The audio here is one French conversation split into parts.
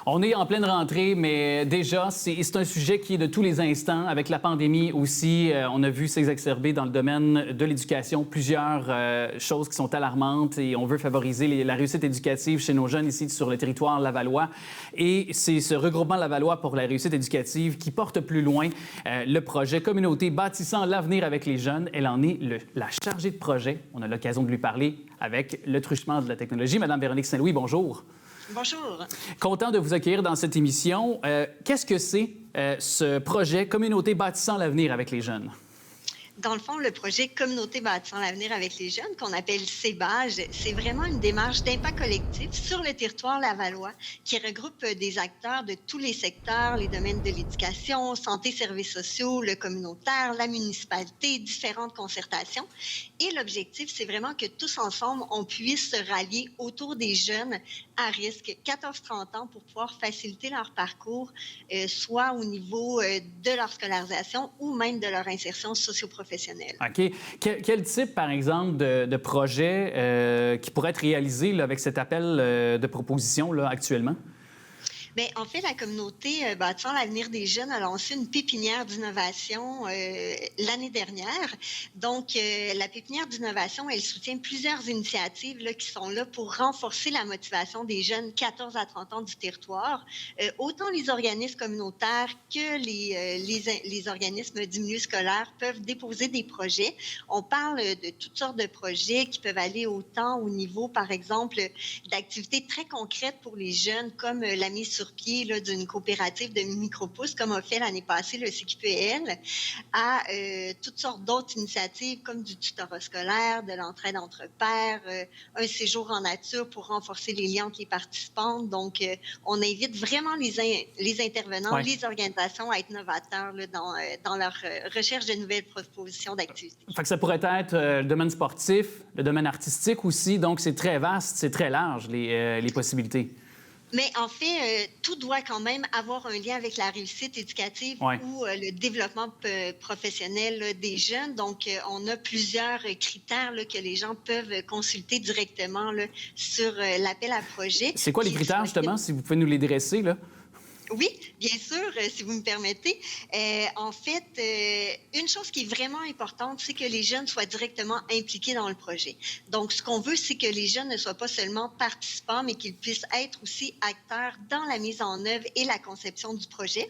On est en pleine rentrée, mais déjà, c'est un sujet qui est de tous les instants. Avec la pandémie aussi, on a vu s'exacerber dans le domaine de l'éducation plusieurs choses qui sont alarmantes et on veut favoriser la réussite éducative chez nos jeunes ici sur le territoire lavallois. Et c'est ce regroupement Lavallois pour la réussite éducative qui porte plus loin le projet Communauté bâtissant l'avenir avec les jeunes. Elle en est la chargée de projet. On a l'occasion de lui parler avec le truchement de la technologie. Madame Véronique Saint-Louis, bonjour. Bonjour. Content de vous accueillir dans cette émission. Qu'est-ce que c'est ce projet Communauté bâtissant l'avenir avec les jeunes? Dans le fond, le projet Communauté bâtissant l'avenir avec les jeunes, qu'on appelle CBAGE, c'est vraiment une démarche d'impact collectif sur le territoire lavallois qui regroupe des acteurs de tous les secteurs, les domaines de l'éducation, santé, services sociaux, le communautaire, la municipalité, différentes concertations. Et l'objectif, c'est vraiment que tous ensemble, on puisse se rallier autour des jeunes à risque 14-30 ans pour pouvoir faciliter leur parcours, soit au niveau de leur scolarisation ou même de leur insertion socio-professionnelle. OK. Quel type, par exemple, de projet qui pourrait être réalisé là, avec cet appel de proposition là, actuellement? Bien, en fait, la communauté bâtissant l'avenir des jeunes a lancé une pépinière d'innovation l'année dernière. Donc, la pépinière d'innovation, elle soutient plusieurs initiatives là, qui sont là pour renforcer la motivation des jeunes 14 à 30 ans du territoire. Autant les organismes communautaires que les organismes du milieu scolaire peuvent déposer des projets. On parle de toutes sortes de projets qui peuvent aller autant au niveau, par exemple, d'activités très concrètes pour les jeunes, comme la mise sur pied là, d'une coopérative de micro-pousses, comme a fait l'année passée le CQPL, à toutes sortes d'autres initiatives, comme du tutorat scolaire, de l'entraide entre pairs, un séjour en nature pour renforcer les liens entre les participantes. Donc, on invite vraiment les intervenants, les organisations à être novateurs là, dans leur recherche de nouvelles propositions d'activités. Fait que ça pourrait être le domaine sportif, le domaine artistique aussi, donc c'est très vaste, c'est très large, les possibilités. Mais en fait, tout doit quand même avoir un lien avec la réussite éducative ou le développement professionnel là, des jeunes. Donc, on a plusieurs critères là, que les gens peuvent consulter directement là, sur l'appel à projet. C'est quoi les critères, justement, si vous pouvez nous les dresser, là? Oui, bien sûr, si vous me permettez. En fait, une chose qui est vraiment importante, c'est que les jeunes soient directement impliqués dans le projet. Donc, ce qu'on veut, c'est que les jeunes ne soient pas seulement participants, mais qu'ils puissent être aussi acteurs dans la mise en œuvre et la conception du projet.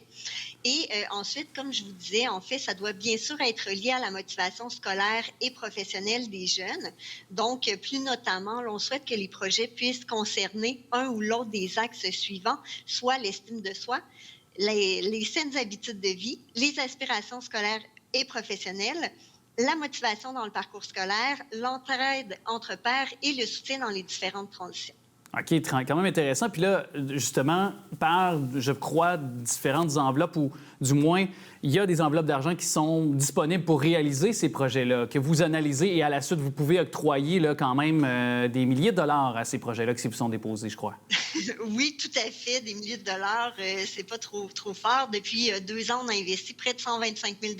Et ensuite, comme je vous disais, en fait, ça doit bien sûr être lié à la motivation scolaire et professionnelle des jeunes. Donc, plus notamment, on souhaite que les projets puissent concerner un ou l'autre des axes suivants, soit l'estime de soi, les saines habitudes de vie, les aspirations scolaires et professionnelles, la motivation dans le parcours scolaire, l'entraide entre pairs et le soutien dans les différentes transitions. OK, quand même intéressant. Puis là, justement, par, je crois, différentes enveloppes, ou du moins, il y a des enveloppes d'argent qui sont disponibles pour réaliser ces projets-là, que vous analysez et à la suite, vous pouvez octroyer là, quand même des milliers de dollars à ces projets-là qui vous sont déposés, je crois. Oui, tout à fait. Des milliers de dollars, c'est pas trop fort. Depuis 2 ans, on a investi près de 125 000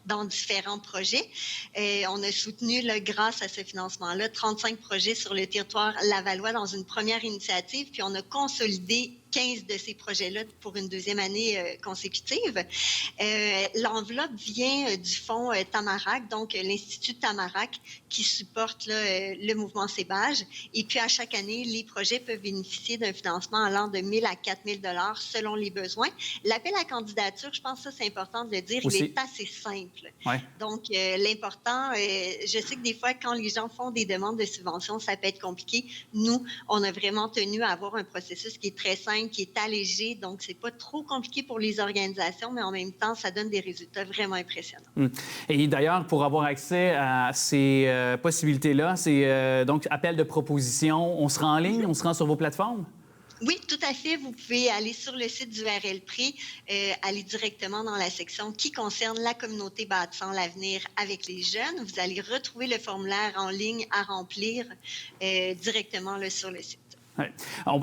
dans différents projets. On a soutenu, là, grâce à ce financement-là, 35 projets sur le territoire lavallois dans une première initiative, puis on a consolidé 15 de ces projets-là pour une deuxième année consécutive. L'enveloppe vient du fonds Tamarac, donc l'Institut Tamarac, qui supporte là, le mouvement CBAGE. Et puis, à chaque année, les projets peuvent bénéficier d'un financement allant de 1 000 à 4 000 $ selon les besoins. L'appel à candidature, je pense que ça, c'est important de le dire, il est assez simple. Donc, l'important, je sais que des fois, quand les gens font des demandes de subventions, ça peut être compliqué. Nous, on a vraiment tenu à avoir un processus qui est très simple, qui est allégé, donc c'est pas trop compliqué pour les organisations, mais en même temps, ça donne des résultats vraiment impressionnants. Et d'ailleurs, pour avoir accès à ces possibilités-là, c'est donc appel de proposition, on se rend en ligne, on se rend sur vos plateformes? Oui, tout à fait. Vous pouvez aller sur le site du RLPRI, aller directement dans la section qui concerne la communauté bâtissant l'avenir avec les jeunes. Vous allez retrouver le formulaire en ligne à remplir directement là, sur le site. Ouais.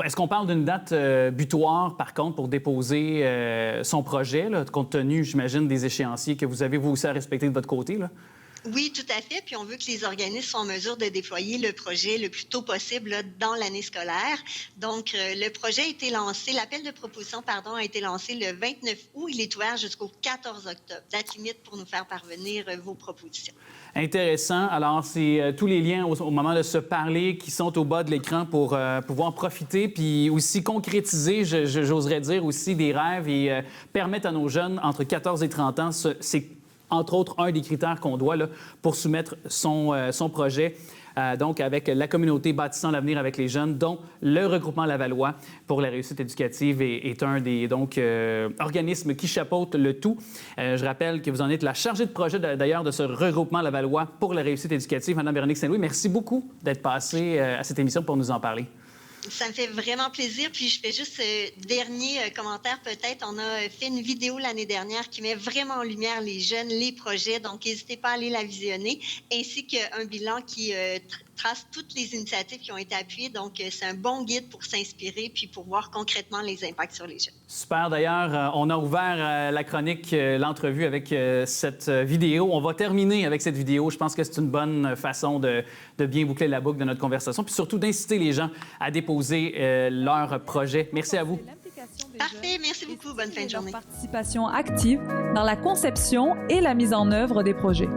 Est-ce qu'on parle d'une date butoir, par contre, pour déposer son projet, là, compte tenu, j'imagine, des échéanciers que vous avez, vous aussi, à respecter de votre côté, là? Oui, tout à fait. Puis on veut que les organismes soient en mesure de déployer le projet le plus tôt possible là, dans l'année scolaire. Donc, le projet a été lancé, l'appel de proposition, pardon, a été lancé le 29 août. Il est ouvert jusqu'au 14 octobre. Date limite pour nous faire parvenir vos propositions. Intéressant. Alors, c'est tous les liens au moment de se parler qui sont au bas de l'écran pour pouvoir profiter, puis aussi concrétiser, j'oserais dire aussi, des rêves et permettre à nos jeunes entre 14 et 30 ans, c'est entre autres un des critères qu'on doit là, pour soumettre son projet. Donc, avec la communauté Bâtissant l'avenir avec les jeunes, dont le regroupement Lavallois pour la réussite éducative est un des organismes qui chapeaute le tout. Je rappelle que vous en êtes la chargée de projet d'ailleurs de ce regroupement Lavallois pour la réussite éducative. Madame Véronique Saint-Louis, merci beaucoup d'être passée à cette émission pour nous en parler. Ça me fait vraiment plaisir. Puis je fais juste dernier commentaire peut-être. On a fait une vidéo l'année dernière qui met vraiment en lumière les jeunes, les projets. Donc, n'hésitez pas à aller la visionner, ainsi qu'un bilan qui trace toutes les initiatives qui ont été appuyées. Donc, c'est un bon guide pour s'inspirer puis pour voir concrètement les impacts sur les jeunes. Super. D'ailleurs, on a ouvert la chronique, l'entrevue avec cette vidéo. On va terminer avec cette vidéo. Je pense que c'est une bonne façon de bien boucler la boucle de notre conversation, puis surtout d'inciter les gens à déposer leur projet. Merci à vous. Parfait. Merci beaucoup. Bonne fin de journée. Participation active dans la conception et la mise en œuvre des projets.